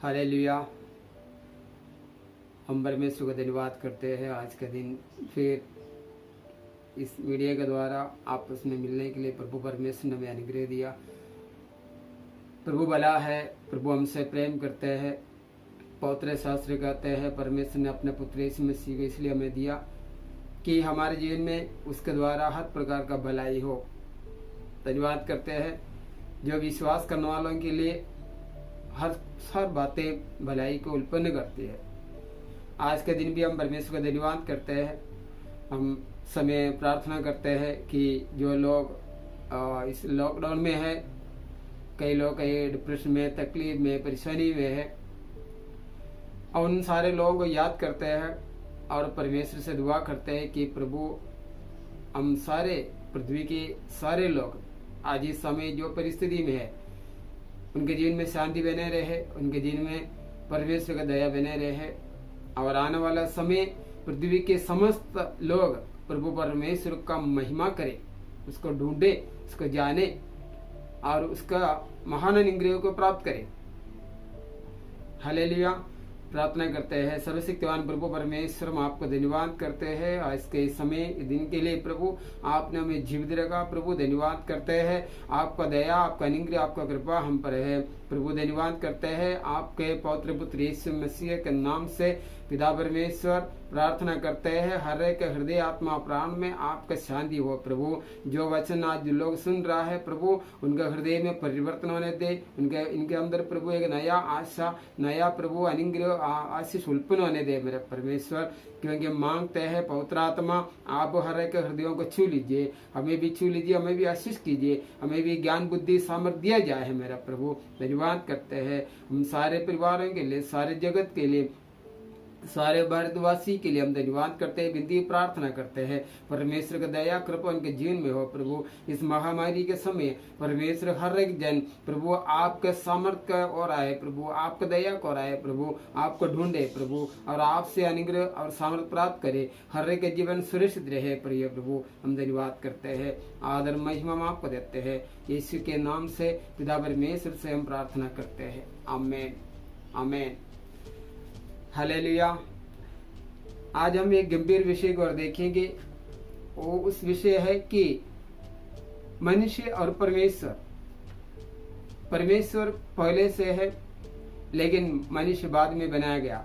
Hallelujah. हम परमेश्वर का धन्यवाद करते हैं आज का दिन फिर इस मीडिया के द्वारा आपस में मिलने के लिए प्रभु परमेश्वर ने हमें अनुग्रह दिया। प्रभु भला है, प्रभु हमसे प्रेम करते हैं। पवित्र शास्त्र कहते हैं परमेश्वर ने अपने पुत्र यीशु मसीह को इसलिए हमें दिया कि हमारे जीवन में उसके द्वारा हर प्रकार का भलाई हो। धन्यवाद करते हैं जो विश्वास करने वालों के लिए हर बातें भलाई को उत्पन्न करती है। आज के दिन भी हम परमेश्वर का धन्यवाद करते हैं। हम समय प्रार्थना करते हैं कि जो लोग इस लॉकडाउन में है, कई लोग कई डिप्रेशन में, तकलीफ में, परेशानी में है, और उन सारे लोगों को याद करते हैं और परमेश्वर से दुआ करते हैं कि प्रभु हम सारे पृथ्वी के सारे लोग आज इस समय जो परिस्थिति में है उनके जीवन में शांति बने रहे, उनके जीवन में परमेश्वर का दया बने रहे, और आने वाला समय पृथ्वी के समस्त लोग प्रभु परमेश्वर का महिमा करें, उसको ढूंढे, उसको जाने और उसका महान अनुग्रह को प्राप्त करें। हालेलुया। प्रार्थना करते हैं सर्वशक्तिवान प्रभु परमेश्वर, हम आपको धन्यवाद करते हैं आज के समय दिन के लिए। प्रभु आपने हमें जीवित रखा। प्रभु धन्यवाद करते हैं, आपका दया, आपका अनुग्रह, आपका कृपा हम पर है। प्रभु धन्यवाद करते हैं आपके पवित्र पुत्र यीशु मसीह के नाम से पिता परमेश्वर प्रार्थना करते हैं हर एक हृदय आत्मा प्राण में आपका शांति हो। प्रभु जो वचन आज लोग सुन रहा है प्रभु उनके हृदय में परिवर्तन होने दे, इनके अंदर प्रभु एक नया आशा, नया प्रभु अनुग्रह आशीष उत्पन्न होने दे मेरे परमेश्वर, क्योंकि मांगते हैं पवित्र आत्मा आप हर एक हृदयों को छू लीजिए, हमें भी छू लीजिए, हमें भी आशीष कीजिए, हमें भी ज्ञान बुद्धि सामर्थ्य दिया जाए मेरा प्रभु। धन्यवाद करते हैं हम सारे परिवारों के लिए, सारे जगत के लिए, सारे भारतवासी के लिए हम धन्यवाद करते हैं, विनती प्रार्थना करते हैं परमेश्वर का दया कृपा उनके जीवन में हो। प्रभु इस महामारी के समय परमेश्वर हर एक जन प्रभु आपके सामर्थ्य का ओर आए, प्रभु आपका दया को ओर आए, प्रभु आपको ढूंढे प्रभु और आपसे अनुग्रह और सामर्थ्य प्राप्त करे, हर एक जीवन सुरक्षित रहे। प्रिय प्रभु हम धन्यवाद करते हैं, आदर महिमा हम आपको देते हैं, यीशु के नाम से पिता परमेश्वर से हम प्रार्थना करते हैं। आमीन आमीन। हालेलुया। आज हम एक गंभीर विषय को और देखेंगे। वो उस विषय है कि मनुष्य और परमेश्वर। परमेश्वर पहले से है लेकिन मनुष्य बाद में बनाया गया,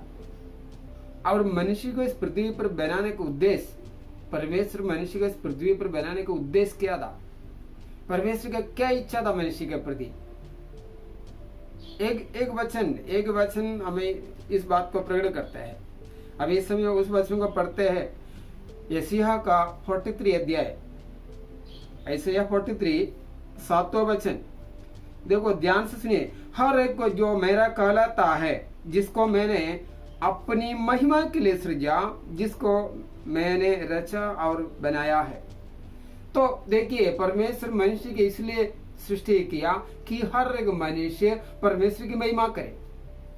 और मनुष्य को इस पृथ्वी पर बनाने का उद्देश्य, परमेश्वर मनुष्य को इस पृथ्वी पर बनाने का उद्देश्य क्या था, परमेश्वर का क्या इच्छा था मनुष्य के प्रति। एक वचन हमें इस बात को प्रकट करता है। अब इस समय उस वचन को पढ़ते हैं, यशायाह का 43 अध्याय, यशायाह 43 7वां वचन। देखो ध्यान से सुनिए, हर एक को जो मेरा कहलाता है, जिसको मैंने अपनी महिमा के लिए सृजा, जिसको मैंने रचा और बनाया है। तो देखिए परमेश्वर मनुष्य के इसलिए सृष्टि किया कि हर एक मनुष्य परमेश्वर की महिमा करे।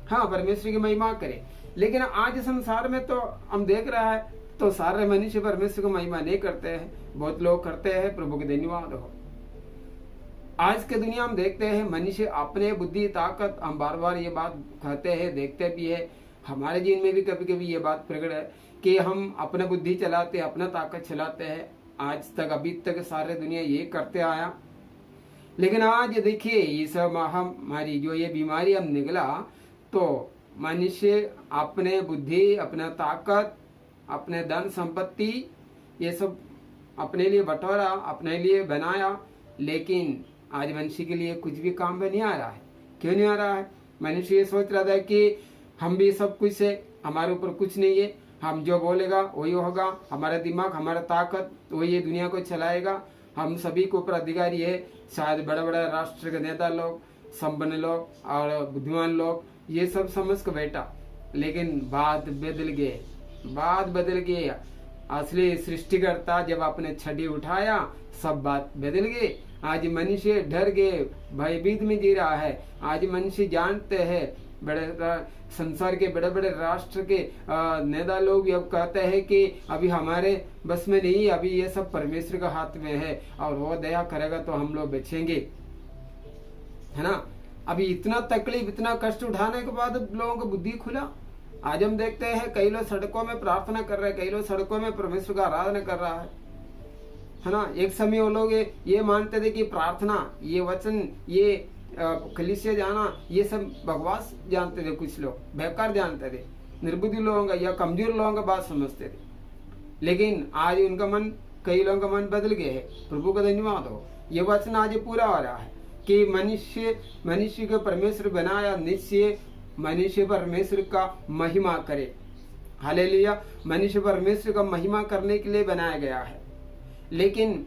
हाँ, परमेश्वर की महिमा करे। लेकिन आज संसार में तो हम देख रहा है तो सारे मनुष्य परमेश्वर की महिमा नहीं करते हैं, बहुत लोग करते हैं। प्रभु के धन्यवाद हो। आज के दुनिया में देखते हैं मनुष्य अपने बुद्धि ताकत, हम बार बार ये बात कहते हैं, देखते भी है, हमारे जीवन में भी कभी कभी ये बात प्रकट है कि हम अपने बुद्धि चलाते, अपना ताकत चलाते हैं। आज तक अभी तक सारे दुनिया ये करते आया, लेकिन आज देखिए इस महामारी जो ये बीमारी अब निकला तो मनुष्य अपने बुद्धि, अपना ताकत, अपने धन संपत्ति ये सब अपने लिए बटोरा, अपने लिए बनाया, लेकिन आज मनुष्य के लिए कुछ भी काम में नहीं आ रहा है। क्यों नहीं आ रहा है? मनुष्य ये सोच रहा था कि हम भी सब कुछ है, हमारे ऊपर कुछ नहीं है, हम जो बोलेगा वही होगा, हमारा दिमाग, हमारा ताकत वही दुनिया को चलाएगा, हम सभी के ऊपर अधिकारी है। शायद बड़े बड़े राष्ट्र के नेता लोग, संपन्न लोग और बुद्धिमान लोग ये सब समझ कर बैठा, लेकिन बात बदल गई। असली सृष्टिकर्ता जब आपने छड़ी उठाया सब बात बदल गई। आज मनुष्य डर गए, भयभीत में जी रहा है। आज मनुष्य जानते हैं, बड़े संसार के बड़े बड़े राष्ट्र के नेता लोग भी अब कहते हैं कि अभी हमारे बस में नहीं, अभी ये सब परमेश्वर का हाथ में है और वो दया करेगा तो हम लोग बचेंगे, है ना। अभी इतना तकलीफ, इतना कष्ट उठाने के बाद लोगों को बुद्धि खुला। आज हम देखते हैं कई लोग सड़कों में प्रार्थना कर रहे हैं, कई लोग सड़कों में परमेश्वर का आराधना कर रहा है ना। एक समय वो लोग ये मानते थे कि प्रार्थना, ये वचन, ये कलीसिया जाना, ये सब बकवास जानते थे। कुछ लोग बेकार जानते थे, निर्बुद्धि लोगों का या कमजोर लोगों का बात समझते थे। लेकिन आज उनका मन, कई लोगों का मन बदल गया है। प्रभु का धन्यवाद हो, ये वचन आज पूरा हो रहा है कि मनुष्य को परमेश्वर बनाया, निश्चय मनुष्य परमेश्वर का महिमा करे। हालेलुया। मनुष्य परमेश्वर का महिमा करने के लिए बनाया गया है। लेकिन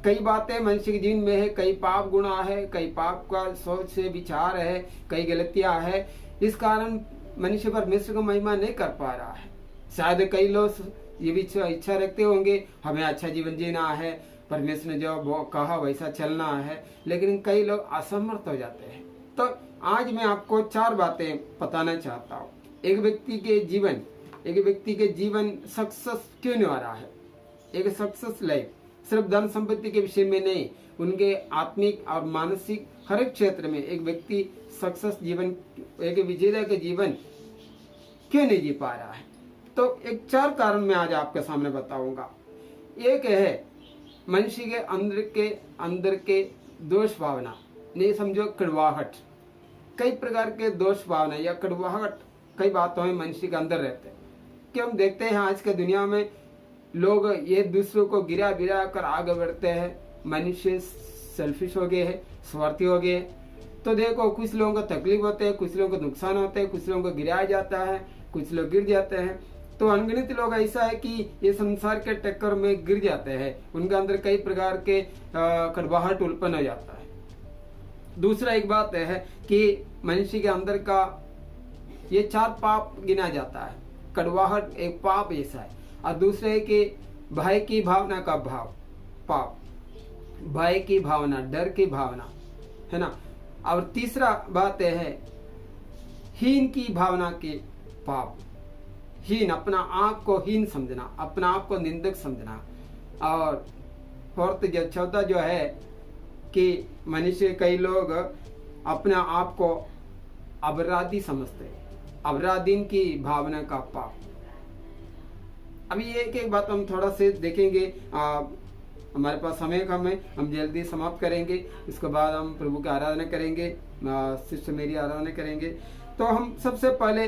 कई बातें मनुष्य के जीवन में है, कई पाप गुणा है, कई पाप का सोच से विचार है, कई गलतियां है। इस कारण मनुष्य परमेश्वर को महिमा नहीं कर पा रहा है। शायद कई लोग ये भी इच्छा रखते होंगे हमें अच्छा जीवन जीना है, परमेश्वर ने जो कहा वैसा चलना है, लेकिन कई लोग असमर्थ हो जाते हैं। तो आज मैं आपको 4 बातें बताना चाहता हूँ। एक व्यक्ति के जीवन सक्सेस क्यों नहीं आ रहा है। एक सक्सेस लाइफ सिर्फ धन संपत्ति के विषय में नहीं, उनके आत्मिक और मानसिक हर एक क्षेत्र में एक व्यक्ति सक्सेस जीवन, एक विजेता के जीवन क्यों नहीं जी पा रहा है। तो एक 4 कारण मैं आज आपके सामने बताऊंगा। एक है मनुष्य के अंदर के दोष भावना, नहीं समझो कड़वाहट। कई प्रकार के दोष भावना या कड़वाहट कई बातों में मनुष्य के अंदर रहते हैं। कि हम देखते हैं आज के दुनिया में लोग ये दूसरों को गिरा कर आगे बढ़ते हैं। मनुष्य सेल्फिश हो गए हैं, स्वार्थी हो गए। तो देखो कुछ लोगों को तकलीफ होते हैं, कुछ लोगों को नुकसान होते हैं, कुछ लोगों को गिराया जाता है, कुछ लोग गिर जाते हैं। तो अनगिनत लोग ऐसा है कि ये संसार के टक्कर में गिर जाते हैं, उनके अंदर कई प्रकार के कड़वाहट उत्पन्न हो जाता है। दूसरा एक बात है कि मनुष्य के अंदर का ये 4 पाप गिना जाता है। कड़वाहट एक पाप ऐसा है। और दूसरे है कि भय की भावना का पाप, भय की भावना, डर की भावना, है ना। और तीसरा बात है हीन की भावना के पाप। हीन, अपना आप को हीन समझना, अपना आप को निंदक समझना। और फोर्थ चौथा जो है कि मनुष्य, कई लोग अपना आप को अपराधी समझते हैं, अपराधीन की भावना का पाप। अभी एक एक बात हम थोड़ा से देखेंगे। हमारे पास समय कम है, हम जल्दी समाप्त करेंगे। इसके बाद हम प्रभु की आराधना करेंगे, सिस्टर मेरी आराधना करेंगे। तो हम सबसे पहले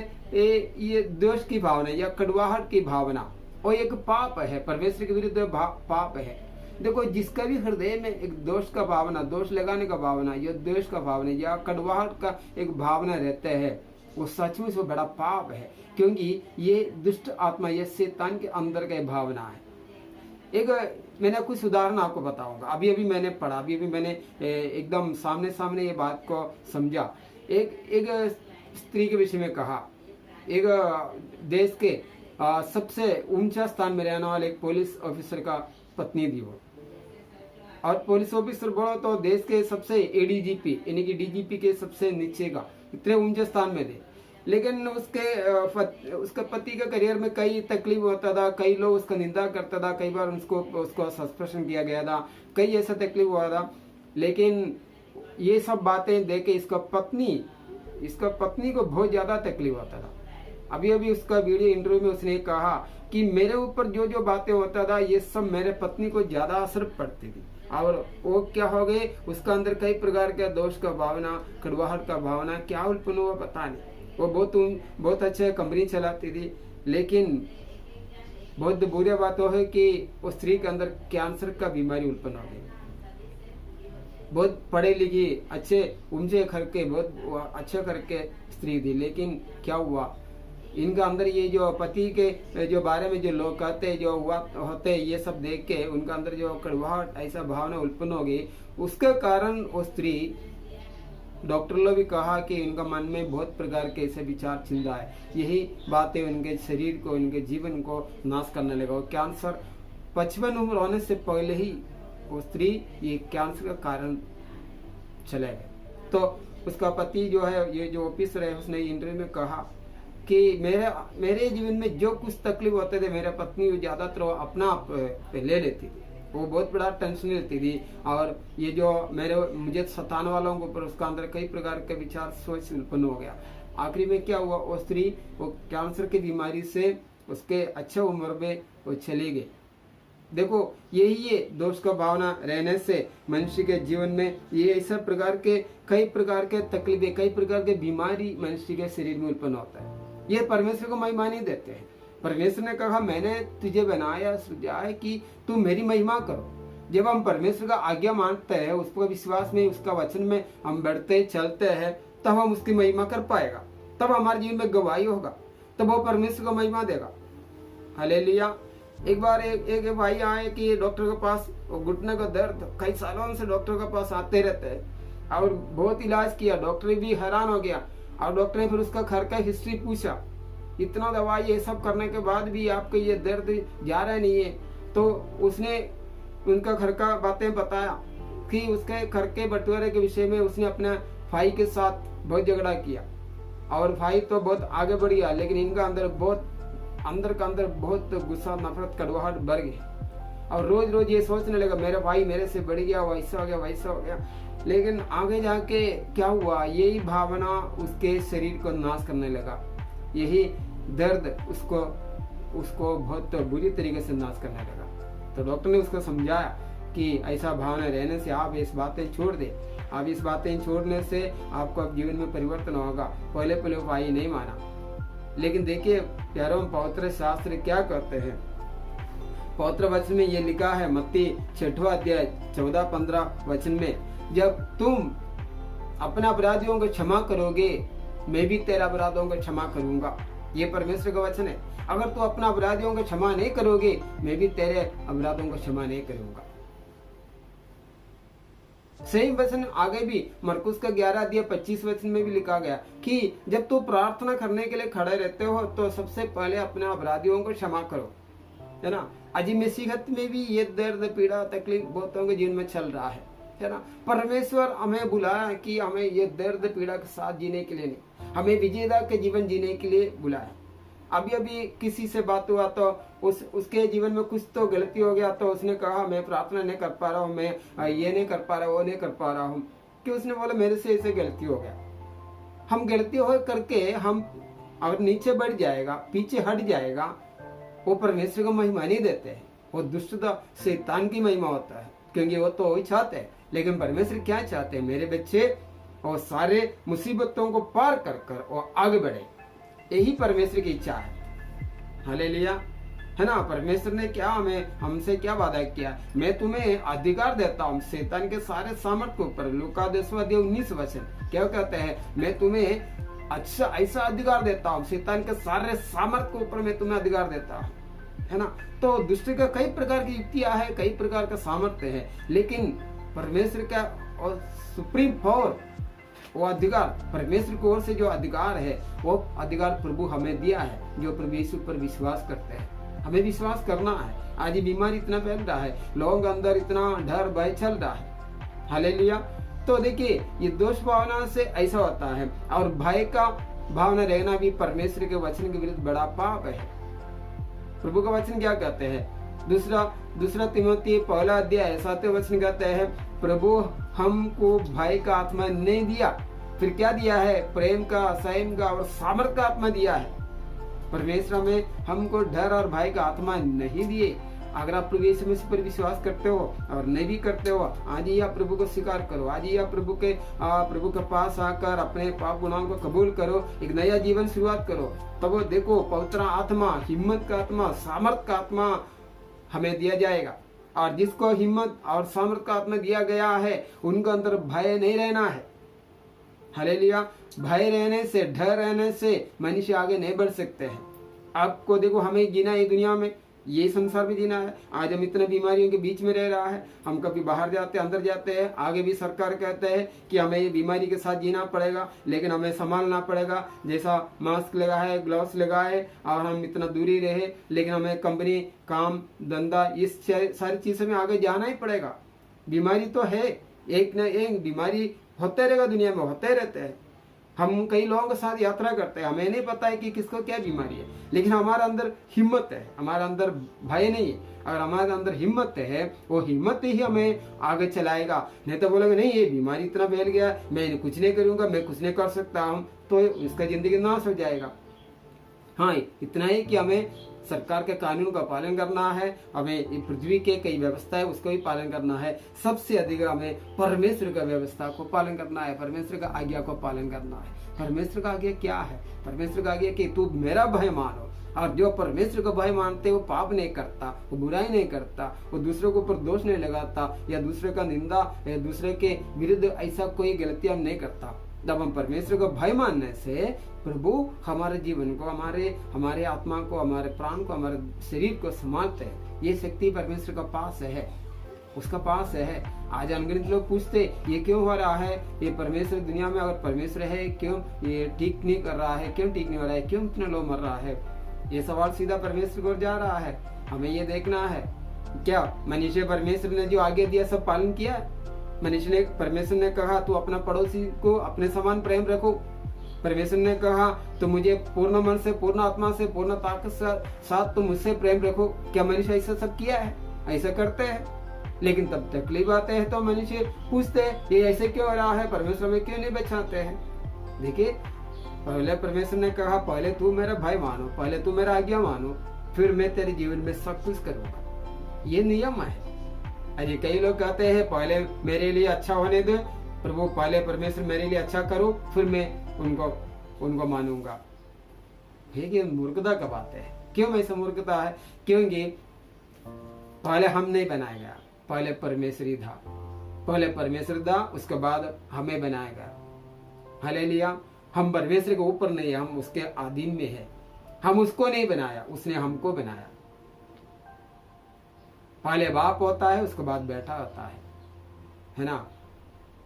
ये दोष की भावना या कड़वाहट की भावना, और एक पाप है, परमेश्वर के विरुद्ध पाप है। देखो जिसका भी हृदय में एक दोष का भावना, दोष लगाने का भावना या द्वेष का भावना या कड़वाहट का एक भावना रहता है, वो सचमुच वो बड़ा पाप है। क्योंकि ये दुष्ट आत्मा, ये शैतान के अंदर का भावना है। एक मैंने कुछ उदाहरण आपको बताऊंगा। अभी मैंने पढ़ा, अभी मैंने एकदम सामने ये बात को समझा। एक स्त्री के विषय में कहा। एक देश के सबसे ऊंचा स्थान में रहने वाले एक पुलिस ऑफिसर का पत्नी थी वो। और पुलिस ऑफिसर बोलो तो देश के सबसे एडीजीपी यानी कि डीजीपी के सबसे नीचे का, इतने ऊंचे स्थान में थे। लेकिन उसके पति के करियर में कई तकलीफ होता था, कई लोग उसका निंदा करता था, कई बार उसको सस्पेंशन किया गया था, कई ऐसा तकलीफ हुआ था। लेकिन ये सब बातें देख के इसका पत्नी को बहुत ज्यादा तकलीफ होता था। अभी उसका वीडियो इंटरव्यू में उसने कहा कि मेरे ऊपर जो बातें होता था, ये सब मेरे पत्नी को ज्यादा असर पड़ती थी। और वो क्या हो गए, उसका अंदर कई प्रकार का दोष का भावना, कड़वाहट का भावना क्या उत्पन्न हुआ पता नहीं। वो बहुत अच्छे कंपनी चलाती थी, लेकिन बहुत बुरी बात वो है कि उस स्त्री के अंदर कैंसर का बीमारी उत्पन्न हो गई। बहुत पढ़े लिखी, अच्छे ऊंचे घर के, बहुत अच्छे घर के स्त्री थी, लेकिन क्या हुआ, इनका अंदर ये जो पति के जो बारे में जो लोग कहते जो हुआ होते, ये सब देख के उनका अंदर जो कड़वाहट ऐसा भावना उत्पन्न हो गई। उसके कारण वो स्त्री, डॉक्टर लोग भी कहा कि इनका मन में बहुत प्रकार के ऐसे विचार चल रहा है। यही बातें उनके शरीर को, उनके जीवन को नाश करने लगा। कैंसर 55 उम्र होने से पहले ही वो स्त्री ये कैंसर का कारण चले गए। तो उसका पति जो है, ये जो ऑफिसर है, उसने इंटरव्यू में कहा कि मेरे जीवन में जो कुछ तकलीफ होते थे, मेरा पत्नी ज्यादातर अपना आप ले लेती थी। वो बहुत बड़ा टेंशन लेती थी, और ये जो मुझे सताने वालों के ऊपर उसका अंदर कई प्रकार के विचार सोच उत्पन्न हो गया। आखिरी में क्या हुआ, वो स्त्री वो कैंसर की बीमारी से उसके अच्छे उम्र में वो चली गई। देखो यही है दोष का भावना रहने से मनुष्य के जीवन में ये ऐसा प्रकार के कई प्रकार के तकलीफें, कई प्रकार के बीमारी मनुष्य के शरीर में उत्पन्न होता है। ये परमेश्वर को महिमा नहीं देते हैं। परमेश्वर ने कहा मैंने तुझे बनाया सृजा है कि तू मेरी महिमा करो। जब हम परमेश्वर का आज्ञा मानते हैं, उसको विश्वास में, उसका वचन में हम बढ़ते चलते हैं, तब हम उसकी महिमा कर पाएगा, तब हमारे जीवन में गवाही होगा, तब वो परमेश्वर को महिमा देगा। हालेलुया। एक बार एक भाई आए कि डॉक्टर के पास, घुटने का दर्द, कई सालों से डॉक्टर के पास आते रहते हैं और बहुत इलाज किया, डॉक्टर भी हैरान हो गया। और डॉक्टर ने फिर उसका घर का हिस्ट्री पूछा, इतना दवाई ये सब करने के बाद भी आपका ये दर्द जा रहा नहीं है। तो उसने उनका घर का बातें बताया कि उसके घर के बंटवारे के विषय में उसने अपने भाई के साथ बहुत झगड़ा किया, और भाई तो बहुत आगे बढ़ गया, लेकिन इनका अंदर बहुत गुस्सा, नफरत, कड़वाहट बढ़ गई। और रोज रोज ये सोचने लगा मेरा भाई मेरे से बढ़ गया, वैसा हो गया, वैसा हो गया। लेकिन आगे जाके क्या हुआ, यही भावना उसके शरीर को नाश करने लगा, यही दर्द उसको बहुत बुरी तरीके से नाश करने लगा। तो डॉक्टर ने उसको समझाया कि ऐसा भावना रहने से आप इस बातें छोड़ दे, आप इस बातें छोड़ने से आपको अब जीवन में परिवर्तन होगा। पहले भाई नहीं माना, लेकिन देखिए प्यारों, पवित्र शास्त्र क्या कहते हैं। पवित्र वचन में ये लिखा है, मत्ती 6वां अध्याय 14-15 वचन में, जब तुम अपने अपराधियों को क्षमा करोगे, मैं भी तेरा अपराधों को क्षमा करूंगा। ये परमेश्वर का वचन है। अगर तू अपना अपराधियों को क्षमा नहीं करोगे, मैं भी तेरे अपराधों को क्षमा नहीं करूंगा। सही वचन आगे भी मरकुस का 11 अध्याय 25 वचन में भी लिखा गया कि जब तू प्रार्थना करने के लिए खड़े रहते हो तो सबसे पहले अपने अपराधियों को क्षमा करो, है ना। आज मसीहत में भी ये दर्द, पीड़ा, तकलीफ बहुतों के जीवन में चल रहा है ना। परमेश्वर हमें बुलाया कि हमें ये दर्द पीड़ा के साथ जीने के लिए नहीं, हमें विजेता के जीवन जीने के लिए बुलाया। अभी किसी से बात हुआ तो उसके जीवन में कुछ तो गलती हो गया, तो उसने कहा मैं प्रार्थना नहीं कर पा रहा हूँ, मैं ये नहीं कर पा रहा, वो नहीं कर पा रहा हूँ, कि उसने बोला मेरे से ऐसे गलती हो गया। हम गलती हो करके हम अगर नीचे बढ़ जाएगा, पीछे हट जाएगा, वो परमेश्वर को महिमा नहीं देते हैं, वो दुष्टता शैतान की महिमा होता है, क्योंकि वो तो वही चाहते हैं। लेकिन परमेश्वर क्या चाहते हैं, मेरे बच्चे और सारे मुसीबतों को पार कर और आगे बढ़े, यही परमेश्वर की इच्छा है। हालेलुया, है ना। परमेश्वर ने क्या हमसे क्या वादा किया, मैं तुम्हें अधिकार देता हूँ शैतान के सारे सामर्थ के ऊपर। लूका 10वां अध्याय 19 वचन क्या कहते हैं, मैं तुम्हें अच्छा ऐसा अधिकार देता हूँ, शैतान के सारे सामर्थ के ऊपर मैं तुम्हें अधिकार देता हूँ, है ना। तो दुष्ट का कई प्रकार की युक्तियां है, कई प्रकार का सामर्थ्य है, लेकिन परमेश्वर का और सुप्रीम पावर, वो अधिकार परमेश्वर की ओर से जो अधिकार है, वो अधिकार प्रभु हमें दिया है, जो प्रभु यीशु पर विश्वास करते हैं। हमें विश्वास करना है। आज ये बीमारी इतना फैल रहा है, लोगों के अंदर इतना डर भय चल रहा है। हालेलुया। तो देखिए ये दोष भावना से ऐसा होता है, और भय का भावना रहना भी परमेश्वर के वचन के विरुद्ध बड़ा पाप है। प्रभु का वचन क्या कहते हैं, दूसरा तिमोथी 1 अध्याय 7वें वचन कहते हैं, प्रभु हमको भय का आत्मा नहीं दिया, फिर क्या दिया है, प्रेम का, संयम का और सामर्थ का आत्मा दिया है। परमेश्वर में हमको डर और भय का आत्मा नहीं दिए। अगर आप प्रभु यीशु मसीह पर विश्वास करते हो और नहीं भी करते हो, आज ही आप प्रभु को स्वीकार करो, आज ही आप प्रभु के पास आकर अपने पाप गुनाहों को कबूल करो, एक नया जीवन शुरुआत करो। तब वो देखो पवित्र आत्मा, हिम्मत का आत्मा, सामर्थ का आत्मा हमें दिया जाएगा। और जिसको हिम्मत और सामर्थ का आत्मा दिया गया है, उनके अंदर भय नहीं रहना है। हालेलुया। भय रहने से, डर रहने से मनुष्य आगे नहीं बढ़ सकते हैं। आपको देखो, हमें जीना है दुनिया में, ये संसार भी जीना है। आज हम इतने बीमारियों के बीच में रह रहा है, हम कभी बाहर जाते हैं, अंदर जाते हैं, आगे भी सरकार कहते हैं कि हमें ये बीमारी के साथ जीना पड़ेगा, लेकिन हमें संभालना पड़ेगा। जैसा मास्क लगाए, ग्लव्स लगाए और हम इतना दूरी रहे, लेकिन हमें कंपनी, काम, धंधा, इस सारी चीजों में आगे जाना ही पड़ेगा। बीमारी तो है, एक न एक बीमारी होते रहेगा, दुनिया में होते रहते हैं। हम कई लोगों के साथ यात्रा करते हैं, हमें नहीं पता है कि किसको क्या बीमारी है, लेकिन हमारे अंदर हिम्मत है, हमारे अंदर भय नहीं है। अगर हमारे अंदर हिम्मत है, वो हिम्मत ही हमें आगे चलाएगा। नहीं तो बोलेंगे नहीं ये बीमारी इतना फैल गया, मैं कुछ नहीं करूंगा, मैं कुछ नहीं कर सकता हूँ, तो उसका जिंदगी नाश हो जाएगा। हाँ, इतना ही कि हमें सरकार के कानून का पालन करना है, हमें पृथ्वी के कई व्यवस्था है उसको भी पालन करना है। सबसे अधिक हमें परमेश्वर का व्यवस्था को पालन करना है, परमेश्वर का आज्ञा को पालन करना है। परमेश्वर का आज्ञा क्या है? परमेश्वर का आज्ञा कि तू मेरा भय मानो, और जो परमेश्वर को भय मानते वो पाप नहीं करता, वो बुराई नहीं करता, वो दूसरों के ऊपर दोष नहीं लगाता, या दूसरे का निंदा या दूसरे के विरुद्ध ऐसा कोई गलतियां नहीं करता। जब हम परमेश्वर को भय मानने से प्रभु हमारे जीवन को, हमारे आत्मा को, हमारे प्राण को, हमारे शरीर को संभालते हैं। ये शक्ति परमेश्वर का पास है, उसका पास है। आज अनगिनत लोग पूछते ये क्यों हो रहा है, ये परमेश्वर दुनिया में अगर परमेश्वर है क्यों ये ठीक नहीं कर रहा है, क्यों ठीक नहीं हो रहा है, क्यों इतने लोग मर रहा है? ये सवाल सीधा परमेश्वर को जा रहा है। हमें ये देखना है क्या मनुष्य परमेश्वर ने जो आगे दिया सब पालन किया है? मनुष्य ने, परमेश्वर ने कहा तू अपना पड़ोसी को अपने समान प्रेम रखो। परमेश्वर ने कहा तो मुझे पूर्ण मन से, पूर्ण आत्मा से, पूर्ण ताकत से साथ तुम मुझसे प्रेम रखो। क्या मनुष्य ऐसा सब किया है? ऐसा करते हैं, लेकिन तब तकलीफ आते हैं तो मनुष्य पूछते हैं ये ऐसे क्यों हो रहा है, परमेश्वर में क्यों नहीं बचाते हैं? देखिए, पहले परमेश्वर ने कहा पहले तू मेरा भाई मानो, पहले तू मेरा आज्ञा मानो, फिर मैं तेरे जीवन में सब कुछ करूंगा। ये नियम है। अरे कई लोग कहते हैं पहले मेरे लिए अच्छा होने दो प्रभु, पहले परमेश्वर मेरे लिए अच्छा करो फिर मैं उनको मानूंगा। ये मूर्खता का बात है। क्यों ऐसा मूर्खता है? क्योंकि पहले हम नहीं बनाया गया, पहले परमेश्वर ही था, पहले परमेश्वर था, उसके बाद हमें बनाया गया। हालेलुया। हम परमेश्वर के ऊपर नहीं, हम उसके अधीन में है। हम उसको नहीं बनाया, उसने हमको बनाया। पहले बाप होता है, उसके बाद बेटा होता है ना?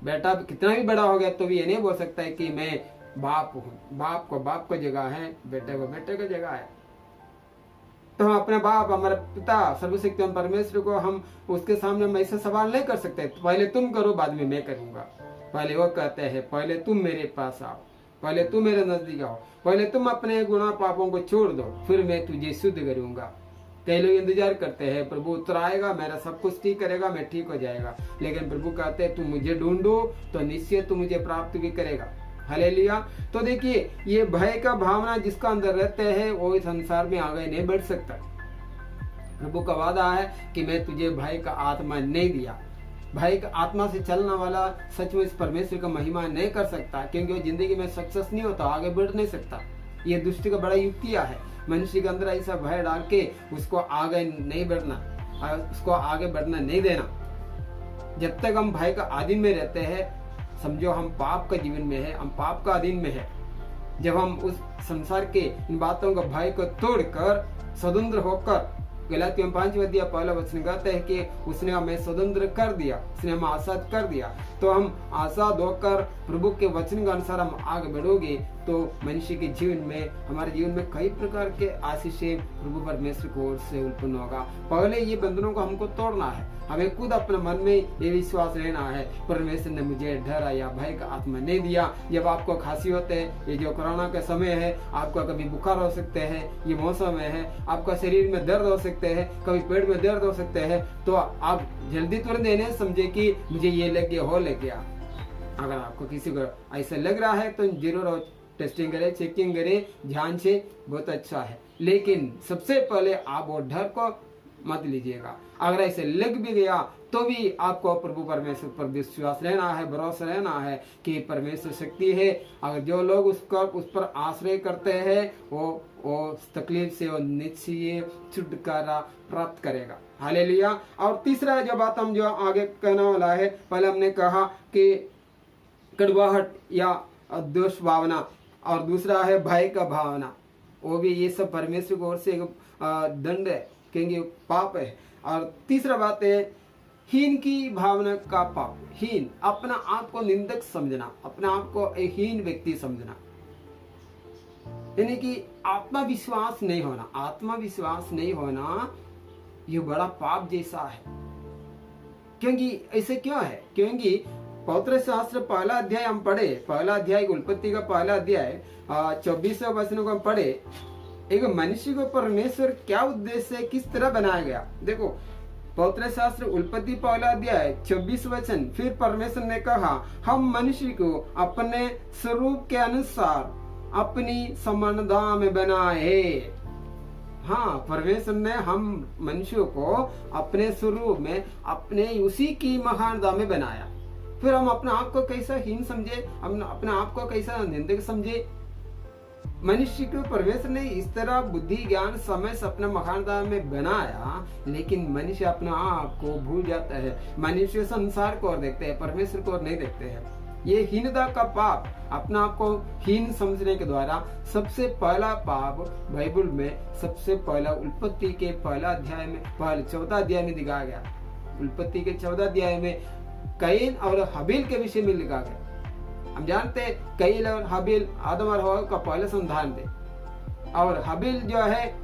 बेटा कितना भी बड़ा हो गया तो भी ये नहीं बोल सकता है कि मैं बाप हूं। बाप को जगह है, बेटे को बेटे को जगह है। तो हम अपने बाप, हमारे पिता सर्वशक्तिमान परमेश्वर को हम उसके सामने हम ऐसे सवाल नहीं कर सकते पहले तुम करो बाद में मैं करूंगा। पहले वो कहते हैं पहले तुम मेरे पास आओ, पहले तुम मेरे नजदीक आओ, पहले तुम अपने गुनाह पापों को छोड़ दो, फिर मैं तुझे शुद्ध करूंगा। कई लोग इंतजार करते हैं प्रभु उत्तर आएगा, मेरा सब कुछ ठीक करेगा, मैं ठीक हो जाएगा। लेकिन प्रभु कहते हैं तुम मुझे ढूंढो तो निश्चय तुम मुझे प्राप्त भी करेगा। हालेलुया। तो देखिए, ये भय का भावना जिसका अंदर रहते हैं वो इस संसार में आगे नहीं बढ़ सकता। प्रभु का वादा है कि मैं तुझे भय का आत्मा नहीं दिया। भय का आत्मा से चलने वाला सच में इस परमेश्वर का महिमा नहीं कर सकता, क्योंकि वो जिंदगी में सक्सेस नहीं होता, आगे बढ़ नहीं सकता। ये दुष्ट का बड़ा युक्तियां है। मनुष्य के अंदर ऐसा भय डाल के उसको आगे नहीं बढ़ना, उसको आगे बढ़ना नहीं देना। जब तक हम भय का अधीन में रहते हैं, समझो हम पाप का जीवन में है, हम पाप का अधीन में है। जब हम उस संसार के इन बातों का भय को तोड़कर स्वतंत्र होकर, गलातियों 5वें अध्याय पहला वचन कहते हैं कि उसने हमें स्वतंत्र कर दिया, उसने हमें आजाद कर दिया। तो हम आजाद होकर प्रभु के वचन के अनुसार हम आगे बढ़ोगे तो मनुष्य के जीवन में, हमारे जीवन में कई प्रकार के आशीषें प्रभु परमेश्वर की ओर से उत्पन्न होगा। पहले ये बंधनों को हमको तोड़ना है। हमें खुद अपने मन में ये विश्वास रहना है परमेश्वर ने मुझे डर या भय का आत्मा नहीं दिया। जब आपको खांसी होते है, ये जो कोरोना का समय है, आपका कभी बुखार हो सकते हैं, ये मौसम है, आपका शरीर में दर्द हो सकते हैं, कभी पेट में दर्द हो सकते हैं, तो आप जल्दी तुरंत नहीं समझे कि मुझे ये लग गया हो लग गया। अगर आपको किसी को ऐसा लग रहा है तो जरूर टेस्टिंग करें, चेकिंग करें ध्यान से, बहुत अच्छा है। लेकिन सबसे पहले आप वो डर को मत लीजिएगा। अगर ऐसे लग भी गया तो भी आपको प्रभु परमेश्वर पर विश्वास रहना है, भरोसा रहना है कि परमेश्वर शक्ति है। अगर जो लोग उस पर आश्रय करते हैं वो तकलीफ से वो निश्चय छुटकारा प्राप्त करेगा। हालेलुया। और तीसरा जो बात हम जो आगे कहने वाला है, पहले हमने कहा कि कड़वाहट या दोष भावना, और दूसरा है भय का भावना। वो भी ये सब परमेश्वर की ओर से दंड है, क्योंकि पाप है। और तीसरा बात है हीन की भावना का पाप। हीन, अपना आप को निंदक समझना, अपने आप को एक हीन व्यक्ति समझना, यानी कि आत्मविश्वास नहीं होना। आत्मविश्वास नहीं होना ये बड़ा पाप जैसा है। क्योंकि ऐसे क्यों है? क्योंकि पवित्र शास्त्र पहला अध्याय हम पढ़े, पहला अध्याय उत्पत्ति का पहला अध्याय 24वें वचन को हम पढ़े। एक मनुष्य को परमेश्वर क्या उद्देश्य से किस तरह बनाया गया। देखो पवित्र शास्त्र उत्पत्ति पहला अध्याय 24 वचन, फिर परमेश्वर ने कहा हम मनुष्य को अपने स्वरूप के अनुसार अपनी समानता में बनाए। हाँ, परमेश्वर ने हम मनुष्यों को अपने स्वरूप में अपने उसी की महानता में बनाया। फिर हम अपने आप को कैसा हीन समझे, हम अपने आप को कैसा निंदक समझे। मनुष्य को परमेश्वर ने इस तरह बुद्धि ज्ञान समय से अपना महानता में बनाया, लेकिन मनुष्य अपना आप को भूल जाता है। मनुष्य संसार को और देखते हैं, परमेश्वर को और नहीं देखते हैं। ये हीनता का पाप, अपना आप को हीन समझने के द्वारा सबसे पहला पाप बाइबल में सबसे पहला उत्पत्ति के पहला अध्याय में, पहले 14 अध्याय में दिखाया गया। उत्पत्ति के 14 अध्याय में कैन और हबील के विषय में लिखा गया। हम जानते हैं कैन और हबील आदम और हवा का पहला संतान थे, और हबील जो है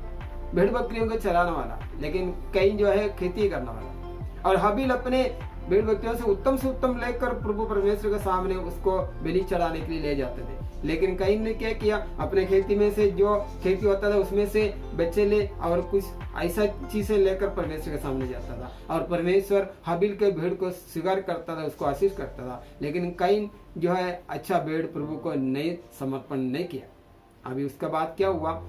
भेड़ बकरियों को चराने वाला, लेकिन कैन जो है खेती करने वाला। और हबील अपने भेड़ बकरियों से उत्तम लेकर प्रभु परमेश्वर के सामने उसको बलि चढ़ाने के लिए ले जाते थे। लेकिन कैन ने क्या किया, अपने खेती में से जो खेती होता था उसमें से बच्चे ले और कुछ ऐसा चीजें लेकर परमेश्वर के सामने जाता था, और परमेश्वर हबील के भेड़ को स्वीकार करता था, उसको आशीष करता था। लेकिन कैन जो है अच्छा भेड़ प्रभु को नहीं समर्पण नहीं किया। अभी उसके बाद क्या हुआ,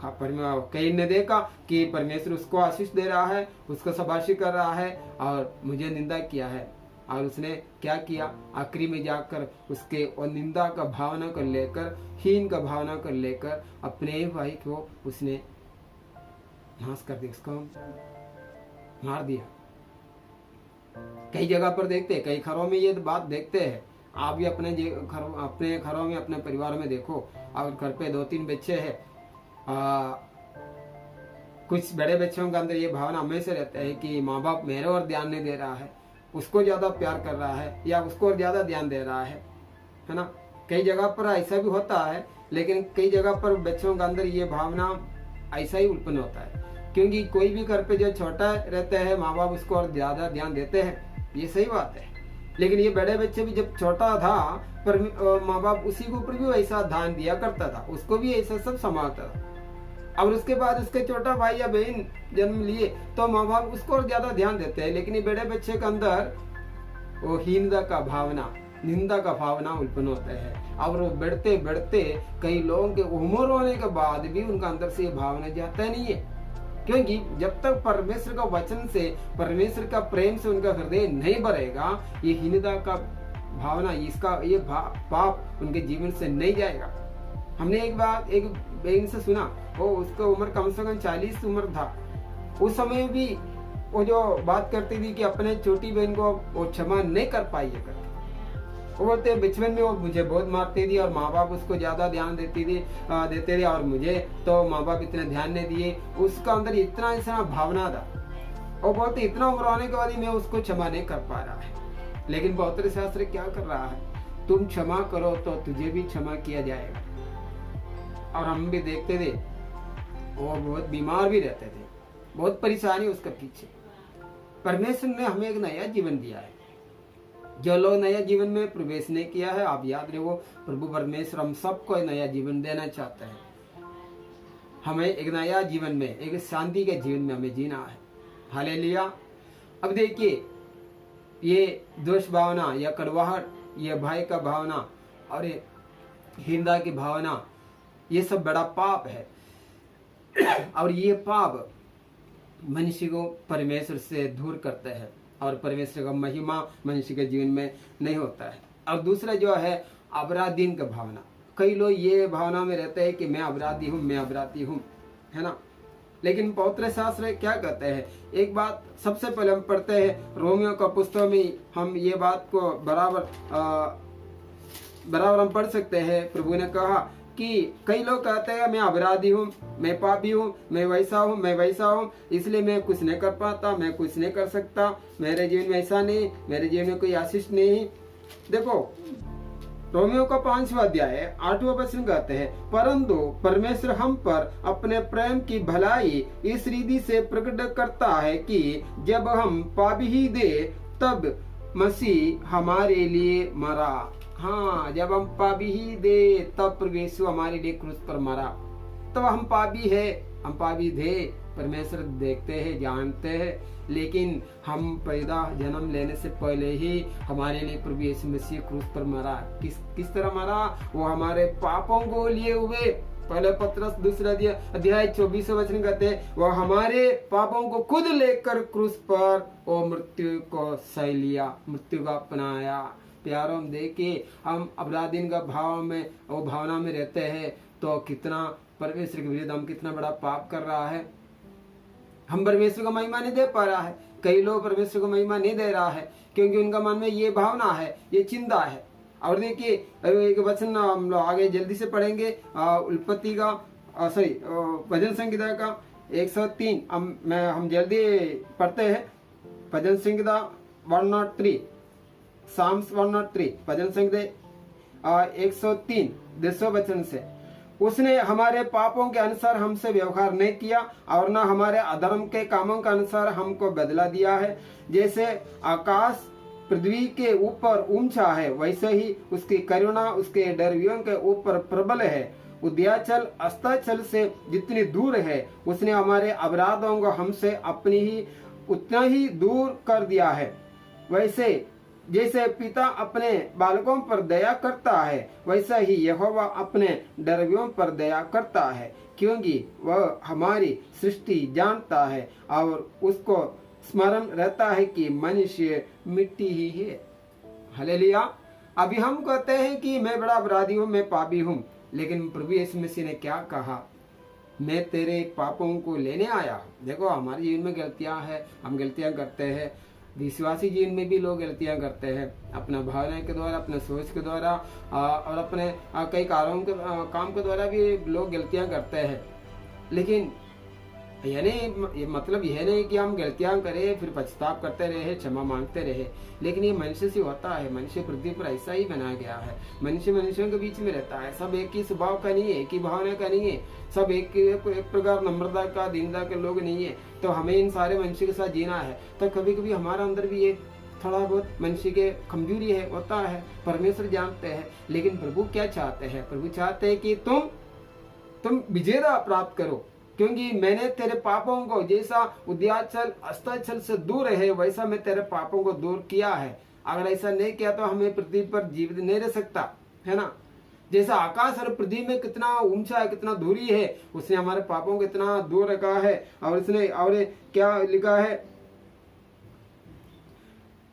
कैन ने देखा कि परमेश्वर उसको आशीष दे रहा है, उसको शाबाशी कर रहा है, और मुझे निंदा किया है। और उसने क्या किया, आखिरी में जाकर उसके और निंदा का भावना को लेकर, हीन का भावना को लेकर अपने भाई को उसने नाश कर दिया, उसको मार दिया। कई जगह पर देखते हैं, कई घरों में ये बात देखते हैं। आप भी अपने घरों में अपने परिवार में देखो, और घर पे 2-3 बच्चे हैं, कुछ बड़े बच्चों के अंदर ये भावना हमेशा रहता है कि माँ बाप मेरे और ध्यान नहीं दे रहा है, उसको ज्यादा प्यार कर रहा है या उसको और ज्यादा ध्यान दे रहा है ना। कई जगह पर ऐसा भी होता है, लेकिन कई जगह पर बच्चों के अंदर ये भावना ऐसा ही उत्पन्न होता है, क्योंकि कोई भी घर पे जो छोटा रहता है माँ बाप उसको और ज्यादा ध्यान देते हैं, ये सही बात है। लेकिन ये बड़े बच्चे भी जब छोटा था पर माँ बाप उसी के ऊपर भी वैसा ध्यान दिया करता था, उसको भी ऐसा सब संभालता था। और उसके बाद उसके छोटा भाई या बहन जन्म लिए तो माँ बाप उसको और ज्यादा ध्यान देते हैं। लेकिन ये बड़े बच्चे के अंदर वो हीनता का भावना, निंदा का भावना उत्पन्न होता है, और वो बढ़ते बढ़ते कई लोगों के उम्र होने के बाद भी उनका अंदर से ये भावना जाता नहीं है, क्योंकि जब तक परमेश्वर का वचन से, परमेश्वर का प्रेम से उनका हृदय नहीं भरेगा, ये हीनता का भावना, इसका ये पाप उनके जीवन से नहीं जाएगा। हमने एक बात एक बहन से सुना, वो उसका उम्र कम से कम 40 उम्र था। उस समय भी वो जो बात करती थी कि अपने छोटी बहन को वो क्षमा नहीं कर पाई है करके। वो बोलते बचपन में वो मुझे बहुत मारती थी और माँ बाप उसको ज्यादा ध्यान देते थे, और मुझे तो माँ बाप इतना ध्यान नहीं दिए। उसका अंदर इतना ऐसा भावना था। वो बोलते इतना उम्र होने के बाद मैं उसको क्षमा नहीं कर पा रहा है। लेकिन पवित्र शास्त्र क्या कर रहा है, तुम क्षमा करो तो तुझे भी क्षमा किया जाएगा। और हम भी देखते थे वो बहुत बीमार भी रहते थे, बहुत परेशानी उसके पीछे। परमेश्वर ने हमें एक नया जीवन दिया है। जो लोग नया जीवन में प्रवेश नहीं किया है, आप याद रखो, प्रभु परमेश्वर हम सबको नया जीवन देना चाहता है। हमें एक नया जीवन में, एक शांति के जीवन में हमें जीना है। हालेलुया। अब देखिए, ये दोष भावना या कड़वाहट, ये भय का भावना और ये हिंसा की भावना, ये सब बड़ा पाप है। और ये पाप मनुष्य को परमेश्वर से दूर करता है, और परमेश्वर का महिमा मनुष्य के जीवन में नहीं होता है। और दूसरा जो है अपराधीन का भावना। कई लोग ये भावना में रहते हैं कि मैं अपराधी हूँ, मैं अपराधी हूँ, है ना। लेकिन पवित्र शास्त्र क्या कहते हैं, एक बात सबसे पहले हम पढ़ते हैं रोमियो का पुस्तक में, हम ये बात को बराबर हम पढ़ सकते हैं। प्रभु ने कहा कि कई लोग कहते हैं मैं अपराधी हूँ, मैं पापी हूँ, मैं वैसा हूँ, मैं वैसा हूँ, इसलिए मैं कुछ नहीं कर पाता, मैं कुछ नहीं कर सकता, मेरे जीवन में ऐसा नहीं, मेरे जीवन में कोई आशीष नहीं। देखो रोमियो का 5वां अध्याय 8वां वचन कहते हैं, परंतु परमेश्वर हम पर अपने प्रेम की भलाई इस रीति से प्रकट करता है कि जब हम पापी ही थे तब मसीह हमारे लिए मरा। हाँ, जब हम पापी ही थे तब प्रभु यीशु हमारे लिए क्रूस पर मरा। तब हम पापी है, हम पापी थे, परमेश्वर देखते हैं, जानते हैं, लेकिन हम पैदा जन्म लेने से पहले ही हमारे लिए प्रभु यीशु मसीह क्रूस पर मरा। किस तरह मरा? वो हमारे पापों को लिए हुए, पहले पत्रस 2 अध्याय 24 वचन कहते हैं, वो हमारे पापों को खुद लेकर क्रूस पर वो मृत्यु को सह लिया, मृत्यु को अपनाया। प्यारों हम देखिए, हम अपराधीन का भाव में, वो भावना में रहते हैं तो कितना परमेश्वर के विरुद्ध हम कितना बड़ा पाप कर रहा है। हम परमेश्वर को महिमा नहीं दे पा रहा है। कई लोग परमेश्वर को महिमा नहीं दे रहा है क्योंकि उनका मन में ये भावना है, ये चिंता है। और देखिए एक वचन हम लोग आगे जल्दी से पढ़ेंगे, उत्पत्ति का भजन संहिता का 103 हम जल्दी पढ़ते हैं। भजन संहिता 103, साम्स 103, भजन संहिता 103 200 वचन से, उसने हमारे पापों के अनुसार हमसे व्यवहार नहीं किया और न हमारे अधर्म के कामों के अनुसार हमको बदला दिया है। जैसे आकाश पृथ्वी के ऊपर ऊंचा है, वैसे ही उसकी करुणा उसके डरवियों के ऊपर प्रबल है। उदयाचल अस्ताचल से जितनी दूर है, उसने हमारे अपराधों को हमसे अपनी ही उतना ही दूर कर दिया है। वैसे जैसे पिता अपने बालकों पर दया करता है, वैसा ही यहोवा अपने डरवियों पर दया करता है, क्योंकि वह हमारी सृष्टि जानता है और उसको स्मरण रहता है कि मनुष्य मिट्टी ही है। हालेलुया। अभी हम कहते हैं कि मैं बड़ा अपराधी हूँ, मैं पापी हूँ, लेकिन प्रभु यीशु मसीह ने क्या कहा? मैं तेरे पापों को लेने आया। देखो, हमारे जीवन में गलतियां हैं, हम गलतियां करते हैं। विश्वासी जीवन में भी लोग गलतियां करते हैं, अपना भावना के द्वारा, अपने सोच के द्वारा और अपने कई काम के द्वारा भी लोग गलतियां करते हैं। लेकिन ये मतलब यह नहीं कि हम गलतियां करें फिर पछताव करते रहे, क्षमा मांगते रहे। लेकिन ये मनुष्य से होता है, मनुष्य पृथ्वी पर ऐसा ही बनाया गया है। मनुष्य मनुष्यों के बीच में रहता है, सब एक ही स्वभाव का नहीं है, एक ही भावना का नहीं है, सब एक प्रकार नम्रता का, दीनता के लोग नहीं है। तो हमें इन सारे मनुष्य के साथ जीना है। तो कभी कभी हमारा अंदर भी ये थोड़ा बहुत मनुष्य के कमजोरी है, होता है, परमेश्वर जानते हैं। लेकिन प्रभु क्या चाहते हैं? प्रभु चाहते हैं कि तुम विजेता प्राप्त करो, क्योंकि मैंने तेरे पापों को जैसा उदयाचल अस्ताचल से दूर है, वैसा मैं तेरे पापों को दूर किया है। अगर ऐसा नहीं किया तो हमें पृथ्वी पर जीवित नहीं रह सकता, है ना। जैसा आकाश और पृथ्वी में कितना ऊंचा है, कितना दूरी है, उसने हमारे पापों को इतना दूर रखा है। और उसने और क्या लिखा है?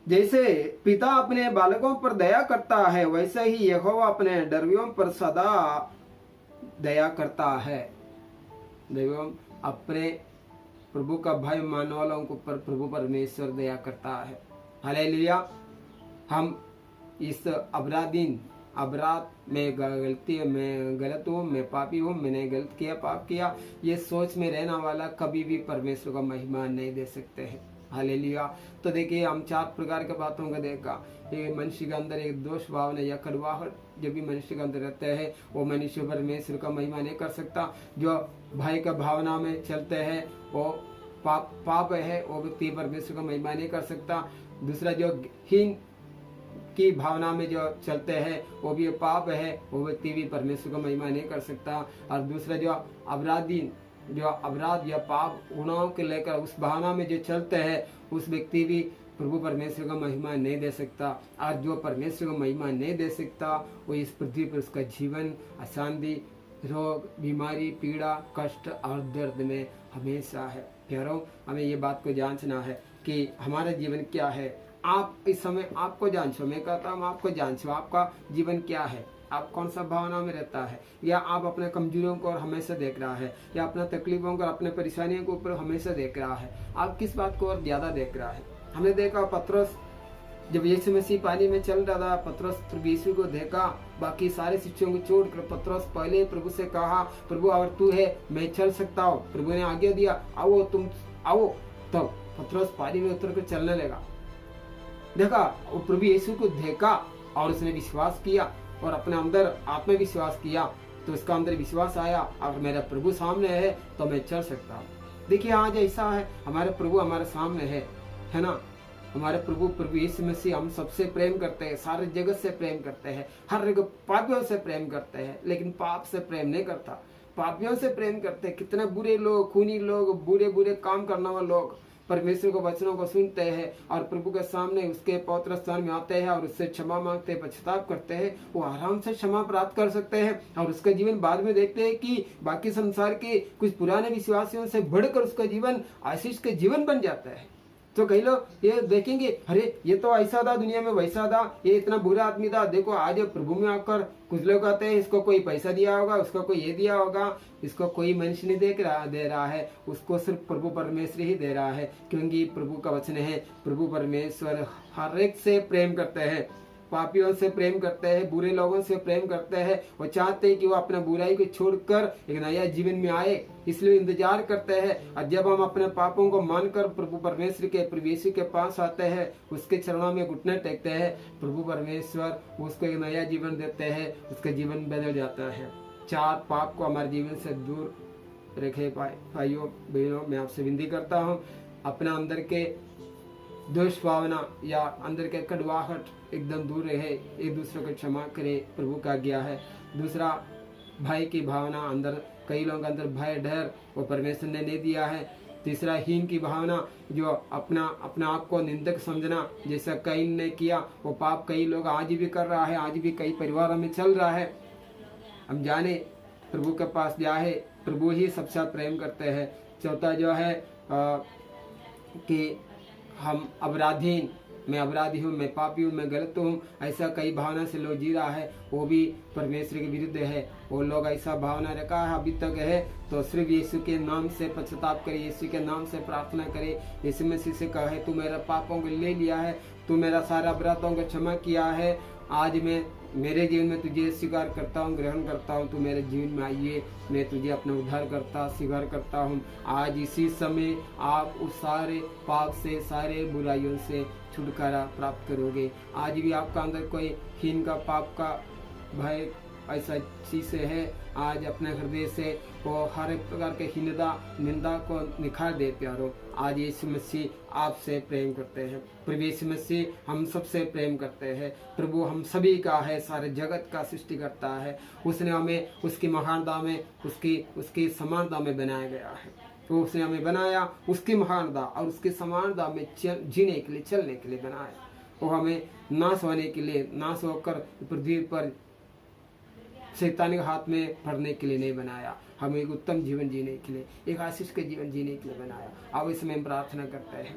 जैसे पिता अपने बालकों पर दया करता है, वैसे ही यहोवा अपने डरवियों पर सदा दया करता है। देखो, अपने प्रभु का भय मानने वालों के ऊपर प्रभु परमेश्वर दया करता है। हालेलुया। हम इस अपराध में गलती, मैं गलत हूँ, मैं पापी हूँ, मैंने गलत किया, पाप किया, ये सोच में रहने वाला कभी भी परमेश्वर का महिमा नहीं दे सकते हैं। हालेलुया। तो देखिए, हम 4 प्रकार के बातों को देखा। ये मनुष्य के अंदर एक दोष भावना या कड़वाहट जो भी मनुष्य के अंदर रहते हैं, वो मनुष्य परमेश्वर का महिमा नहीं कर सकता। जो भय का भावना में चलते हैं, वो पाप है, वो व्यक्ति परमेश्वर का महिमा नहीं कर सकता। दूसरा, जो हीन की भावना में जो चलते हैं, वो भी पाप है, वो व्यक्ति भी परमेश्वर का महिमा नहीं कर सकता। और दूसरा, जो अपराध या पाप गुनाहों के लेकर उस भावना में जो चलते हैं, उस व्यक्ति भी प्रभु परमेश्वर का महिमा नहीं दे सकता। और जो परमेश्वर का महिमा नहीं दे सकता, वो इस पृथ्वी पर उसका जीवन अशांति, रोग, बीमारी, पीड़ा, कष्ट और दर्द में हमेशा है। प्यारों, हमें ये बात को जांचना है कि हमारा जीवन क्या है। आप इस समय आपको जांचो, मैं कहता हूँ आपको जांचो, आपका जीवन क्या है, आप कौन सा भावना में रहता है, या आप अपने कमजोरियों को हमेशा देख रहा है, या अपने तकलीफों को, अपने परेशानियों के ऊपर हमेशा देख रहा है। आप किस बात को और ज्यादा देख रहा है? हमने देखा पतरस जब यीशु मसीह पानी में चल रहा था, पतरस प्रभु यीशु को देखा, बाकी सारे शिष्यों को छोड़कर पतरस पहले प्रभु से कहा, प्रभु अगर तू है मैं चल सकता हूँ। प्रभु ने आज्ञा दिया, आओ तुम आओ। तो पतरस पानी में उतर कर चलने लगा। देखा, वो प्रभु यीशु को देखा और उसने विश्वास किया और अपने अंदर आत्मविश्वास किया, तो उसका अंदर विश्वास आया, अगर मेरा प्रभु सामने है तो मैं चल सकता हूँ। देखिए, आज ऐसा है, हमारे प्रभु हमारे सामने है ना। हमारे प्रभु यीशु मसीह हम सबसे प्रेम करते हैं, सारे जगत से प्रेम करते हैं, हर एक पापियों से प्रेम करते हैं, लेकिन पाप से प्रेम नहीं करता, पापियों से प्रेम करते हैं। कितने बुरे लोग, खूनी लोग, बुरे बुरे काम करने वाले लोग परमेश्वर के वचनों को सुनते हैं और प्रभु के सामने उसके पवित्र स्थान में आते हैं और उससे क्षमा मांगते हैं, पश्चाताप करते हैं, वो आराम से क्षमा प्राप्त कर सकते हैं और उसका जीवन बाद में देखते हैं कि बाकी संसार के कुछ पुराने विश्वासियों से बढ़कर उसका जीवन आशीष के जीवन बन जाता है। तो कई लोग ये देखेंगे, अरे ये तो ऐसा था, दुनिया में वैसा था, ये इतना बुरा आदमी था, देखो आज प्रभु में आकर कुछ लोग कहते हैं इसको कोई पैसा दिया होगा, उसको कोई ये दिया होगा, इसको कोई मनुष्य नहीं दे रहा है, उसको सिर्फ प्रभु परमेश्वर ही दे रहा है, क्योंकि प्रभु का वचन है, प्रभु परमेश्वर हर एक से प्रेम करते हैं, पापियों से प्रेम करते हैं, बुरे लोगों से प्रेम करते हैं। वो चाहते हैं कि वो अपना बुराई को छोड़कर एक नया जीवन में आए, इसलिए इंतजार करते हैं। और जब हम अपने पापों को मानकर प्रभु परमेश्वर के प्रवेशी के पास आते हैं, उसके चरणों में घुटने टेकते हैं, प्रभु परमेश्वर उसको एक नया जीवन देते हैं, उसका जीवन बदल जाता है। चार पाप को हमारे जीवन से दूर रखे। भाइयों बहनों, मैं आपसे विनती करता हूँ, अपना अंदर के दोष भावना या अंदर के कड़वाहट एकदम दूर रहे, एक दूसरे को क्षमा करे, प्रभु का आज्ञा है। दूसरा, भय की भावना अंदर, कई लोगों के अंदर भय डर वो परमेश्वर ने नहीं दिया है। तीसरा, हीन की भावना, जो अपना आप को निंदक समझना, जैसा कैन ने किया, वो पाप कई लोग आज भी कर रहा है, आज भी कई परिवारों में चल रहा है। हम जाने प्रभु के पास जाए, प्रभु ही सबसे प्रेम करते हैं। चौथा जो है कि हम अपराधीन, मैं अपराधी हूँ, मैं पापी हूँ, मैं गलत हूँ, ऐसा कई भावना से लोग जी रहा है, वो भी परमेश्वर के विरुद्ध है। वो लोग ऐसा भावना रखा है अभी तक है, तो सिर्फ यीशु के नाम से पश्चाताप करे, यीशु के नाम से प्रार्थना करे, यीशु मसीह से कहे तू मेरा पापों को ले लिया है, तू मेरा सारा अपराधों को क्षमा किया है, आज मैं मेरे जीवन में तुझे स्वीकार करता हूँ, ग्रहण करता हूँ, तू मेरे जीवन में आइए, मैं तुझे अपना उद्धार करता स्वीकार करता हूँ। आज इसी समय आप उस सारे पाप से, सारे बुराइयों से छुटकारा प्राप्त करोगे। आज भी आपका अंदर कोई हीन का, पाप का भय ऐसा चीज है, आज अपने हृदय से वो हर एक प्रकार के निंदा को निखार दे प्यारो। आज यीशु मसीह आपसे प्रेम करते हैं, प्रभु यीशु मसीह हम सबसे प्रेम करते हैं। प्रभु हम सभी का है, सारे जगत का सृष्टि करता है, उसने हमें उसकी महानता में, उसकी समानता में बनाया गया है। तो उसने हमें बनाया उसकी महानता और उसकी समानता में जीने के लिए, चलने के लिए बनाया। वो हमें नाश होने के लिए, नाश होकर पृथ्वी पर शैतान के हाथ में पड़ने के लिए नहीं बनाया, हमें एक उत्तम जीवन जीने के लिए, एक आशीष के जीवन जीने के लिए बनाया। अब इसमें हम प्रार्थना करते हैं।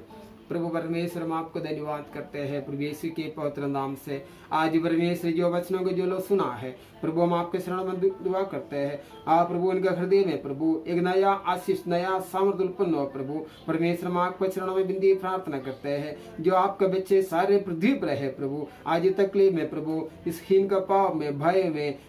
प्रभु परमेश्वर, हम आपको धन्यवाद करते हैं प्रभु यीशु के पवित्र नाम से। आज परमेश्वर जो वचनों को जो लोग सुना है प्रभु, हम आपके शरण में दुआ करते हैं। आप प्रभु उनके हृदय में प्रभु एक नया आशीष, नया सामर्थ्य उत्पन्न हो। प्रभु परमेश्वर, हम आपके शरणों में विनती प्रार्थना करते हैं, जो आपके बच्चे सारे पृथ्वी पर है प्रभु, आज तकलीफ में प्रभु, इस हीन का पाव में, भय में,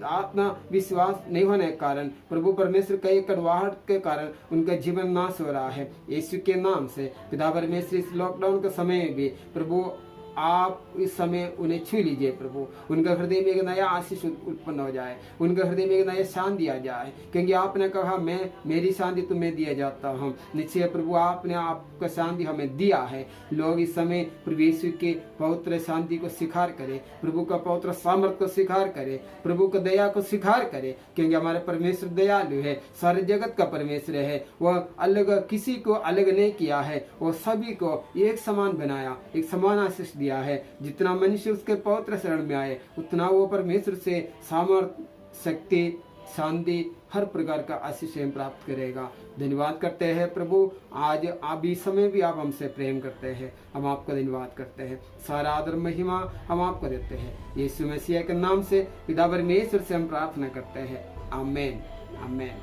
आत्मविश्वास नहीं होने के कारण प्रभु परमेश्वर कई कड़वाहट के कारण उनका जीवन नाश हो रहा है। यीशु के नाम से पिता परमेश्वर, इस लॉकडाउन के समय में भी प्रभु आप इस समय उन्हें छू लीजिए प्रभु, उनका हृदय में एक नया आशीष उत्पन्न हो जाए, उनका हृदय में एक नया शांति आ जाए, क्योंकि आपने कहा मैं मेरी शांति तुम्हें दिया जाता हूँ। निश्चय प्रभु आपने आपका शांति हमें दिया है। लोग इस समय प्रभु यीशु के पवित्र शांति को स्वीकार करें, प्रभु का पवित्र सामर्थ्य को स्वीकार करें, प्रभु का दया को स्वीकार करें, क्योंकि हमारे परमेश्वर दयालु है, सारे जगत का परमेश्वर है। वह अलग, किसी को अलग नहीं किया है, वो सभी को एक समान बनाया, एक समान आशीष दिया है। जितना मनुष्य उसके पवित्र शरण में आए, उतना वो परमेश्वर से सामर्थ्य, शक्ति, शांति, हर प्रकार का आशीष प्राप्त करेगा। धन्यवाद करते हैं प्रभु, आज आप इस समय भी आप हमसे प्रेम करते हैं, हम आपका धन्यवाद करते हैं। सारा आदर महिमा हम आपको देते हैं, यीशु मसीह के नाम से पिता परमेश्वर से हम प्रार्थना करते हैं। आमीन, आमीन,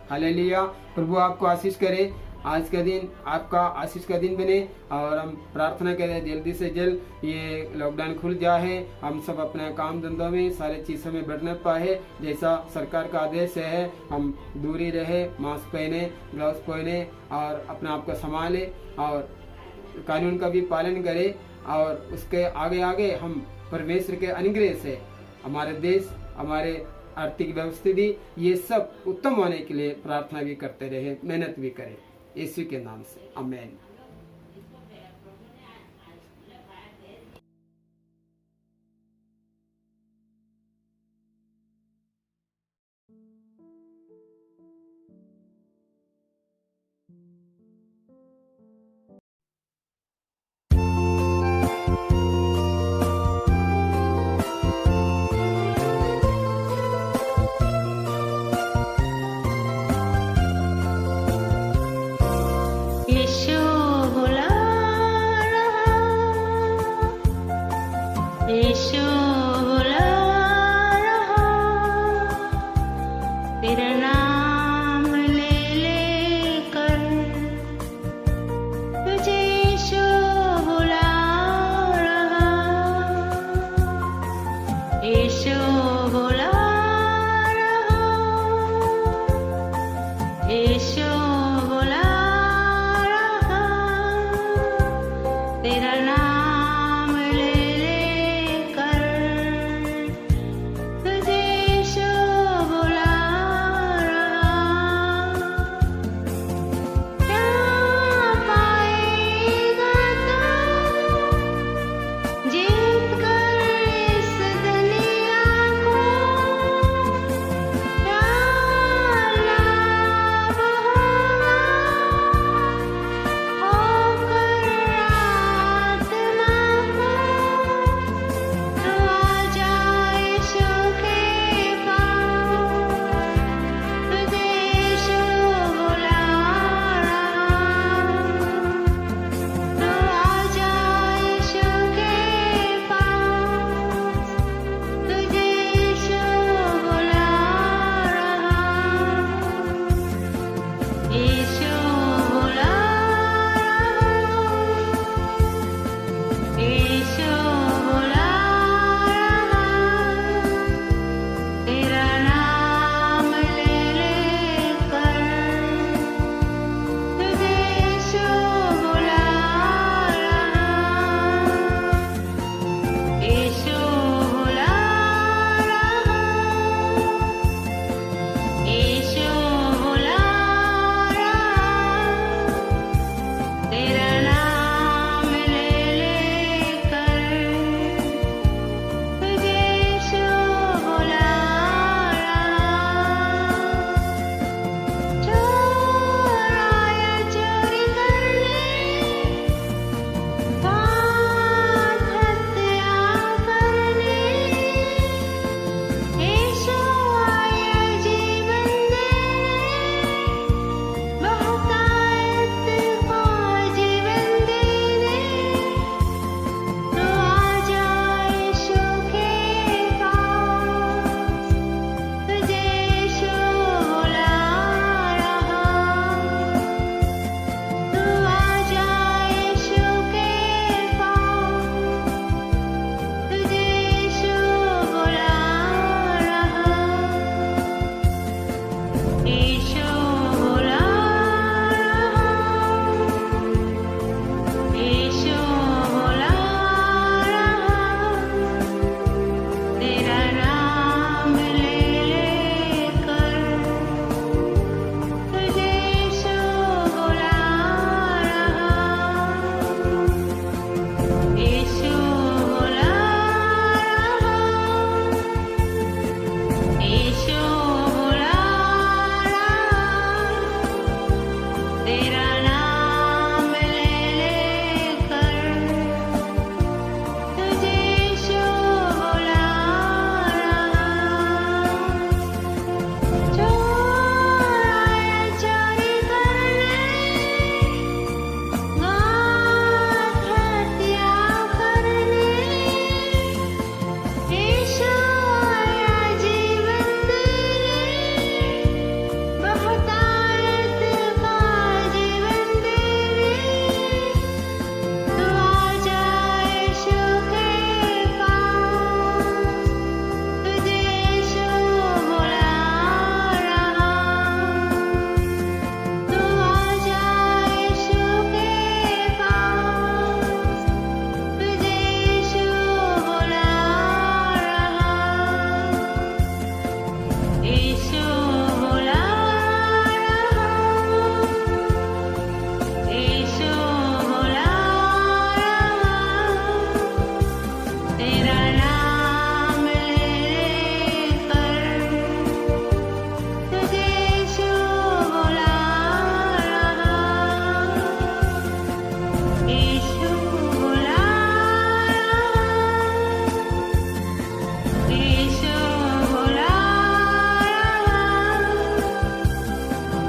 हालेलुया। प्रभु आपको आशीष करे, आज का दिन आपका आशीष का दिन बने, और हम प्रार्थना करें जल्दी से जल्द ये लॉकडाउन खुल जाए, हम सब अपने काम धंधों में, सारे चीज़ों में बढ़ने पाए, जैसा सरकार का आदेश है। हम दूरी रहे, मास्क पहने, ग्लव्स पहने और अपने आप को संभाले और कानून का भी पालन करें, और उसके आगे आगे हम परमेश्वर के अनुग्रह से हमारे देश, हमारे आर्थिक व्यवस्थिति, ये सब उत्तम होने के लिए प्रार्थना भी करते रहे, मेहनत भी करें, यीशु के नाम से, आमीन।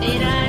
तेरा